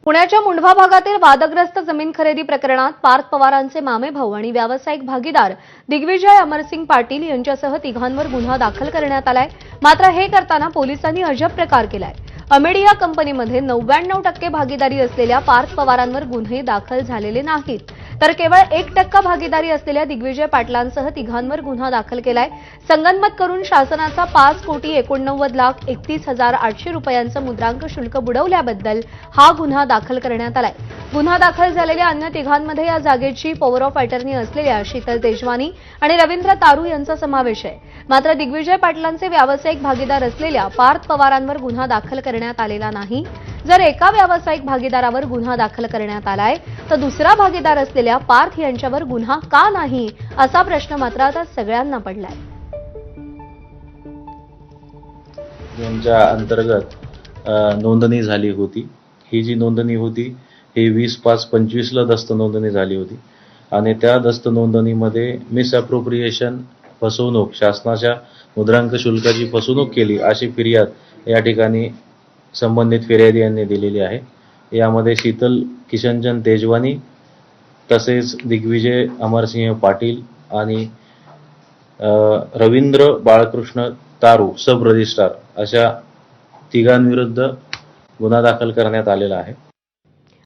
पुण्याच्या मुंढवा भागातील वादग्रस्त जमीन खरेदी प्रकरणात पार्थ पवारांचे मामे भाऊ आणि व्यावसायिक भागीदार दिग्विजय अमरसिंग पाटील यांच्यासह तिघांवर गुन्हा दाखल करण्यात आलाय। मात्र हे करताना पोलिसांनी अजब प्रकार केलाय। अमेडिया कंपनीमध्ये 99% भागीदारी असलेल्या पार्थ पवारांवर गुन्हे दाखल झालेले नाहीत, तर केवळ 1% भागीदारी असलेल्या दिग्विजय पाटलांसह तिघांवर गुन्हा दाखल केलाय। संगनमत करून शासनाचा 5,89,31,800 रुपयांचं मुद्रांक शुल्क बुडवल्याबद्दल हा गुन्हा दाखल करण्यात आलाय। गुन्हा दाखल झालेल्या अन्य तिघांमध्ये या जागेची पॉवर ऑफ अटर्नी असलेल्या शीतल तेजवानी आणि रवींद्र तारू यांचा समावेश आहे। मात्र दिग्विजय पाटलांचे व्यावसायिक भागीदार असलेल्या पार्थ पवारांवर गुन्हा दाखल करण्यात आलेला नाही। जर एका व्यावसायिक भागीदारावर गुन्हा दाखल करण्यात आलाय तर दुसरा भागीदार असलेल्या पार्थ यांच्यावर गुन्हा का नाही असा प्रश्न मात्र आता सगळ्यांना पडलाय। यांच्या अंतर्गत नोंदणी झाली होती। ही जी नोंदणी होती ही 20/5/25 ला दस्त नोंदणी झाली होती आणि त्या दस्त नोंदणीमध्ये मिसअप्रोप्रिएशन फसवणूक, शासनाच्या मुद्रांक शुल्काची फसवणूक केली अशी फिर्याद या ठिकाणी संबंधित फिर्यादी यांनी दिलेली आहे। यामध्ये शीतल किशनचंद तेजवानी तसेच दिग्विजय अमरसिंह पाटील आणि रवींद्र बाळकृष्ण तारू सब रजिस्ट्रार अशा तिघांविरुद्ध गुन्हा दाखल करण्यात आलेला आहे।